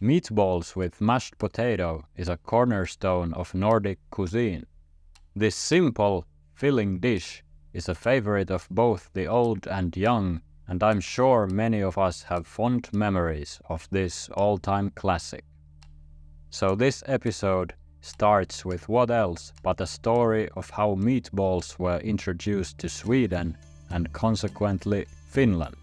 Meatballs with mashed potato is a cornerstone of Nordic cuisine. This simple, filling dish is a favorite of both the old and young, and I'm sure many of us have fond memories of this all-time classic. So this episode starts with what else but a story of how meatballs were introduced to Sweden and consequently Finland.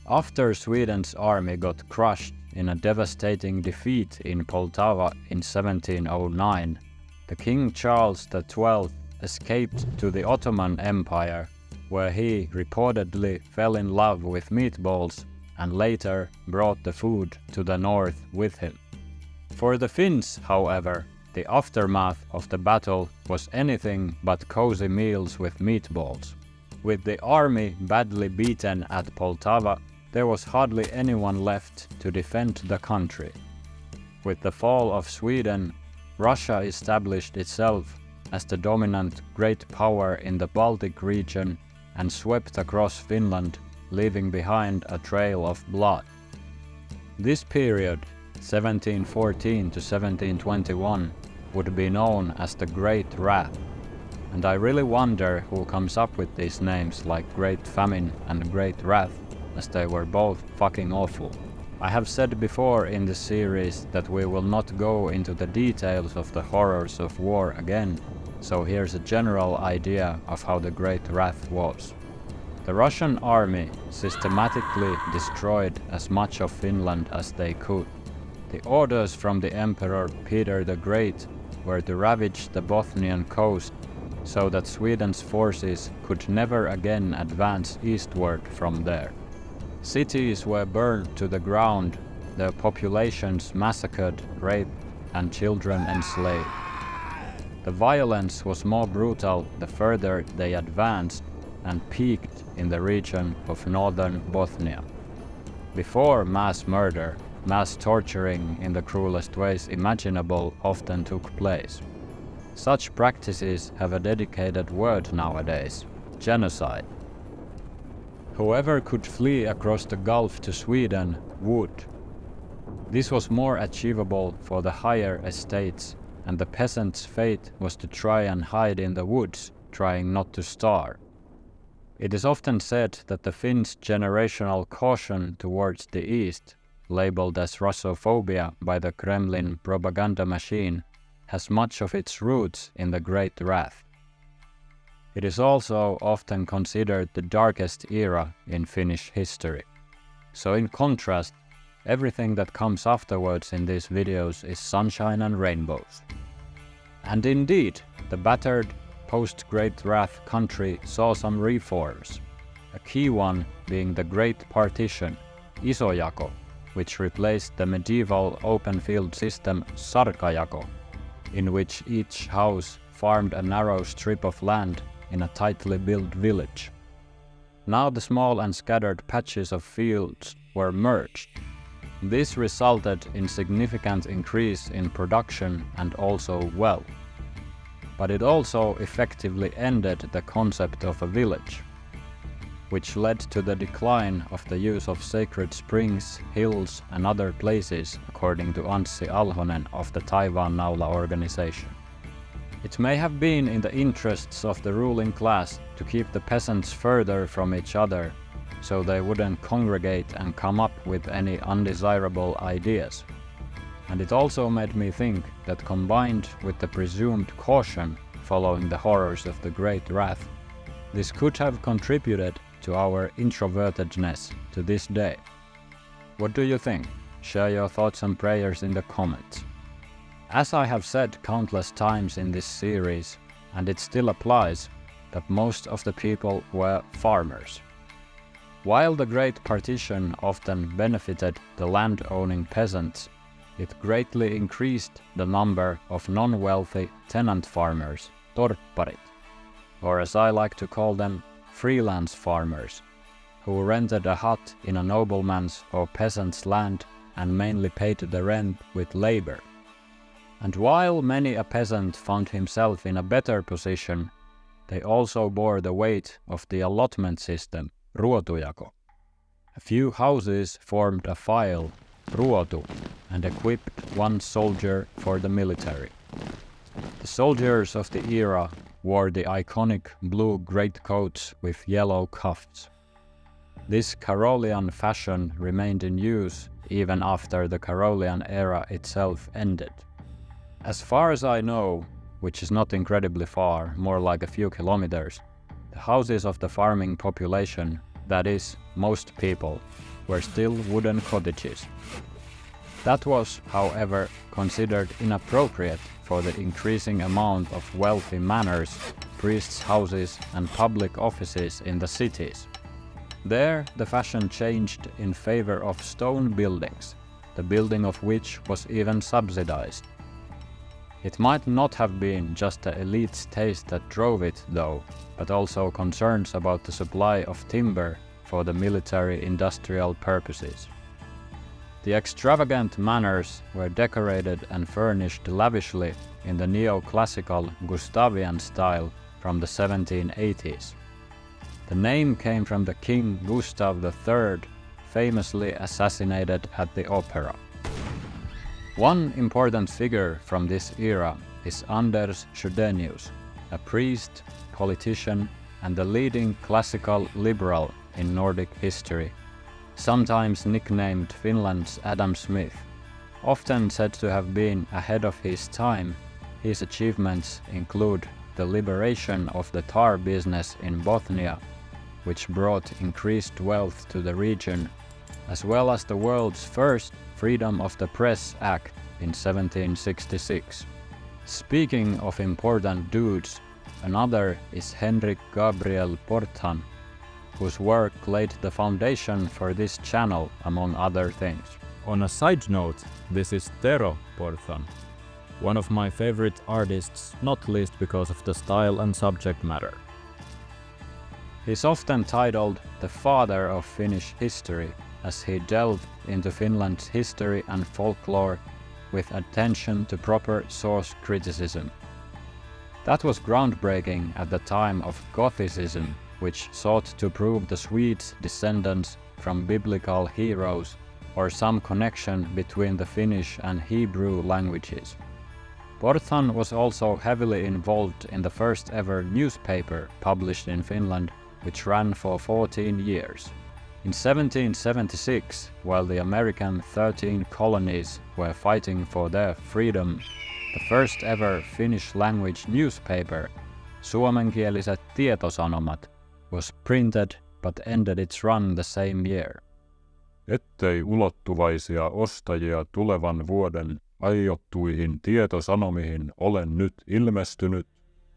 After Sweden's army got crushed in a devastating defeat in Poltava in 1709, the King Charles XII escaped to the Ottoman Empire, where he reportedly fell in love with meatballs and later brought the food to the north with him. For the Finns, however, the aftermath of the battle was anything but cozy meals with meatballs. With the army badly beaten at Poltava, there was hardly anyone left to defend the country. With the fall of Sweden, Russia established itself as the dominant great power in the Baltic region and swept across Finland, leaving behind a trail of blood. This period, 1714 to 1721, would be known as the Great Wrath, and I really wonder who comes up with these names like Great Famine and Great Wrath, as they were both fucking awful. I have said before in this series that we will not go into the details of the horrors of war again, so here's a general idea of how the Great Wrath was. The Russian army systematically destroyed as much of Finland as they could. The orders from the Emperor Peter the Great were to ravage the Bothnian coast so that Sweden's forces could never again advance eastward from there. Cities were burned to the ground, their populations massacred, raped, and children enslaved. The violence was more brutal the further they advanced and peaked in the region of northern Bothnia. Before mass murder, mass torturing in the cruelest ways imaginable often took place. Such practices have a dedicated word nowadays: genocide. Whoever could flee across the Gulf to Sweden would. This was more achievable for the higher estates, and the peasants' fate was to try and hide in the woods, trying not to starve. It is often said that the Finns' generational caution towards the East, labeled as Russophobia by the Kremlin propaganda machine, has much of its roots in the Great Wrath. It is also often considered the darkest era in Finnish history. So in contrast, everything that comes afterwards in these videos is sunshine and rainbows. And indeed, the battered post-Great Wrath country saw some reforms, a key one being the Great Partition, isojako, which replaced the medieval open-field system sarkajako, in which each house farmed a narrow strip of land in a tightly built village. Now the small and scattered patches of fields were merged. This resulted in significant increase in production and also wealth. But it also effectively ended the concept of a village, which led to the decline of the use of sacred springs, hills and other places, according to Anssi Alhonen of the Taiwan Naula organization. It may have been in the interests of the ruling class to keep the peasants further from each other, so they wouldn't congregate and come up with any undesirable ideas. And it also made me think that combined with the presumed caution following the horrors of the Great Wrath, this could have contributed to our introvertedness to this day. What do you think? Share your thoughts and prayers in the comments. As I have said countless times in this series, and it still applies, that most of the people were farmers. While the Great Partition often benefited the land-owning peasants, it greatly increased the number of non-wealthy tenant farmers, torpparit, or as I like to call them, freelance farmers, who rented a hut in a nobleman's or peasant's land and mainly paid the rent with labor. And while many a peasant found himself in a better position, they also bore the weight of the allotment system, ruotujako. A few houses formed a file, ruotu, and equipped one soldier for the military. The soldiers of the era wore the iconic blue greatcoats with yellow cuffs. This Carolian fashion remained in use even after the Carolian era itself ended. As far as I know, which is not incredibly far, more like a few kilometers, the houses of the farming population, that is, most people, were still wooden cottages. That was, however, considered inappropriate for the increasing amount of wealthy manors, priests' houses and public offices in the cities. There, the fashion changed in favor of stone buildings, the building of which was even subsidized. It might not have been just the elite's taste that drove it, though, but also concerns about the supply of timber for the military-industrial purposes. The extravagant manors were decorated and furnished lavishly in the neoclassical Gustavian style from the 1780s. The name came from the King Gustav III, famously assassinated at the opera. One important figure from this era is Anders Chydenius, a priest, politician, and the leading classical liberal in Nordic history, sometimes nicknamed Finland's Adam Smith. Often said to have been ahead of his time, his achievements include the liberation of the tar business in Bothnia, which brought increased wealth to the region, as well as the world's first Freedom of the Press Act in 1766. Speaking of important dudes, another is Henrik Gabriel Porthan, whose work laid the foundation for this channel, among other things. On a side note, this is Tero Porthan, one of my favorite artists, not least because of the style and subject matter. He's often titled the father of Finnish history, as he delved into Finland's history and folklore with attention to proper source criticism. That was groundbreaking at the time of Gothicism, which sought to prove the Swedes' descendants from biblical heroes or some connection between the Finnish and Hebrew languages. Porthan was also heavily involved in the first ever newspaper published in Finland, which ran for 14 years. In 1776, while the American 13 colonies were fighting for their freedom, the first ever Finnish-language newspaper, suomenkieliset Tietosanomat, was printed but ended its run the same year. Ettei ulottuvaisia ostajia tulevan vuoden aiottuihin tietosanomiin ole nyt ilmestynyt,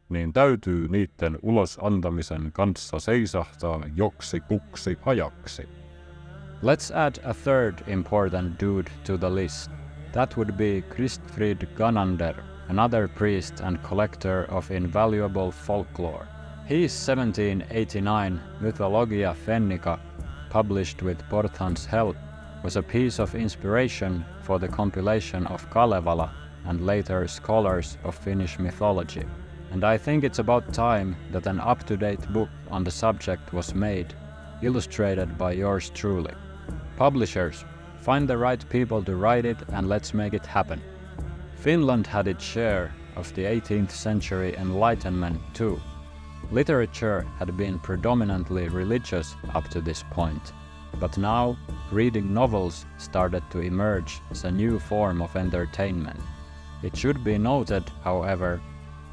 niin täytyy niitten ulos antamisen kanssa seisahtaa joksikuksi ajaksi. Let's add a third important dude to the list. That would be Kristfrid Ganander, another priest and collector of invaluable folklore. His 1789 Mythologia Fennica, published with Porthan's help, was a piece of inspiration for the compilation of Kalevala and later scholars of Finnish mythology. And I think it's about time that an up-to-date book on the subject was made, illustrated by yours truly. Publishers, find the right people to write it and let's make it happen. Finland had its share of the 18th century enlightenment too. Literature had been predominantly religious up to this point, but now reading novels started to emerge as a new form of entertainment. It should be noted, however,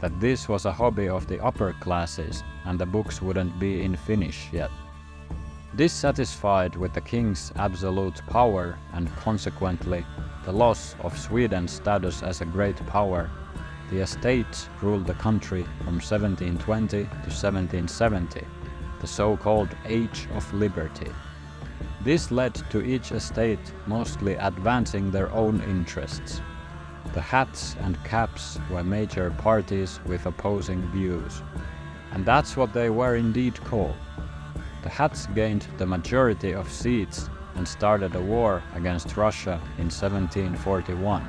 that this was a hobby of the upper classes and the books wouldn't be in Finnish yet. Dissatisfied with the king's absolute power and consequently the loss of Sweden's status as a great power, the estates ruled the country from 1720 to 1770, the so-called Age of Liberty. This led to each estate mostly advancing their own interests. The hats and caps were major parties with opposing views, and that's what they were indeed called. The hats gained the majority of seats and started a war against Russia in 1741.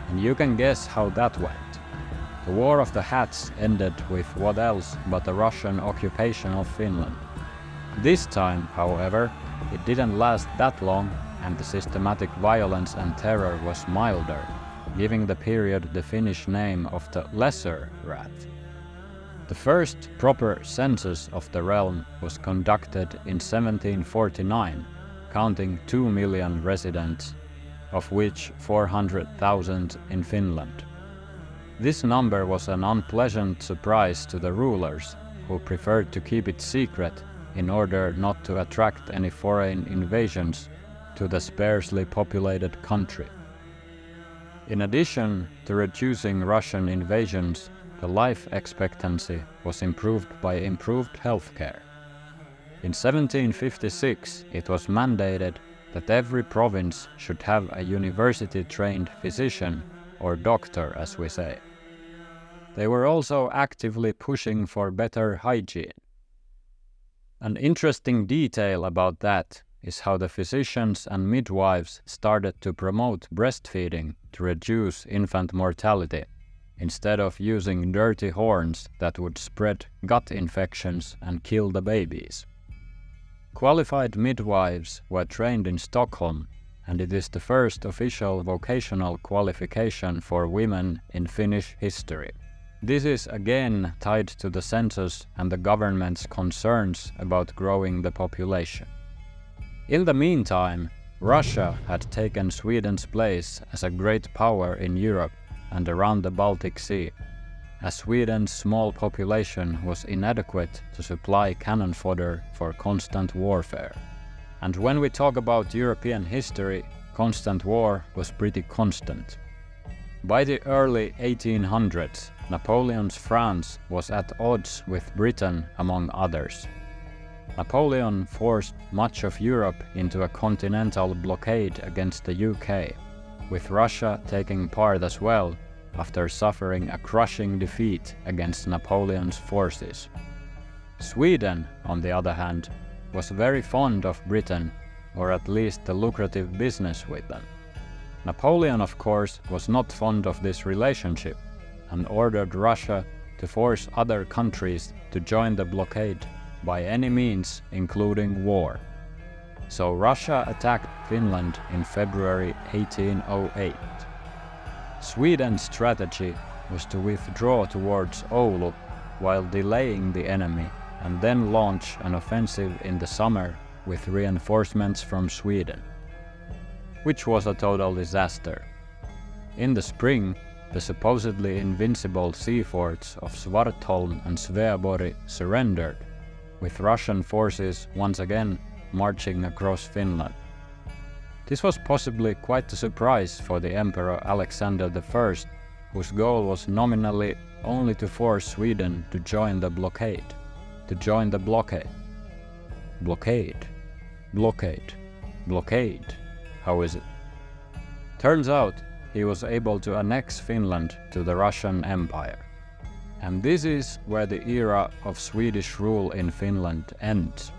And you can guess how that went. The War of the Hats ended with what else but the Russian occupation of Finland. This time, however, it didn't last that long and the systematic violence and terror was milder, giving the period the Finnish name of the Lesser Rat. The first proper census of the realm was conducted in 1749, counting 2 million residents, of which 400,000 in Finland. This number was an unpleasant surprise to the rulers, who preferred to keep it secret in order not to attract any foreign invasions to the sparsely populated country. In addition to reducing Russian invasions, the life expectancy was improved by improved healthcare. In 1756, it was mandated that every province should have a university-trained physician, or doctor as we say. They were also actively pushing for better hygiene. An interesting detail about that is how the physicians and midwives started to promote breastfeeding to reduce infant mortality, instead of using dirty horns that would spread gut infections and kill the babies. Qualified midwives were trained in Stockholm, and it is the first official vocational qualification for women in Finnish history. This is again tied to the census and the government's concerns about growing the population. In the meantime, Russia had taken Sweden's place as a great power in Europe and around the Baltic Sea, as Sweden's small population was inadequate to supply cannon fodder for constant warfare. And when we talk about European history, constant war was pretty constant. By the early 1800s, Napoleon's France was at odds with Britain, among others. Napoleon forced much of Europe into a continental blockade against the UK, with Russia taking part as well after suffering a crushing defeat against Napoleon's forces. Sweden, on the other hand, was very fond of Britain, or at least the lucrative business with them. Napoleon, of course, was not fond of this relationship and ordered Russia to force other countries to join the blockade by any means, including war. So Russia attacked Finland in February 1808. Sweden's strategy was to withdraw towards Oulu while delaying the enemy and then launch an offensive in the summer with reinforcements from Sweden, which was a total disaster. In the spring, the supposedly invincible sea forts of Svartholm and Sveaborg surrendered, with Russian forces once again marching across Finland. This was possibly quite a surprise for the Emperor Alexander I, whose goal was nominally only to force Sweden to join the blockade. Blockade. How is it? Turns out he was able to annex Finland to the Russian Empire. And this is where the era of Swedish rule in Finland ends.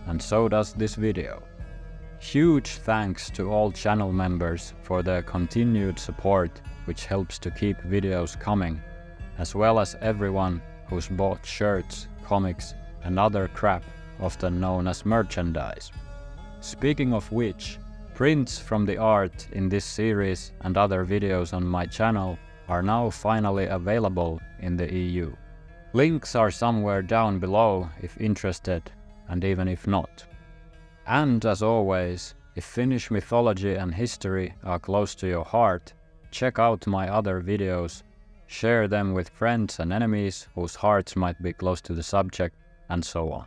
And so does this video. Huge thanks to all channel members for their continued support, which helps to keep videos coming, as well as everyone who's bought shirts, comics, and other crap often known as merchandise. Speaking of which, prints from the art in this series and other videos on my channel are now finally available in the EU. Links are somewhere down below if interested, and even if not. And as always, if Finnish mythology and history are close to your heart, check out my other videos, share them with friends and enemies whose hearts might be close to the subject, and so on.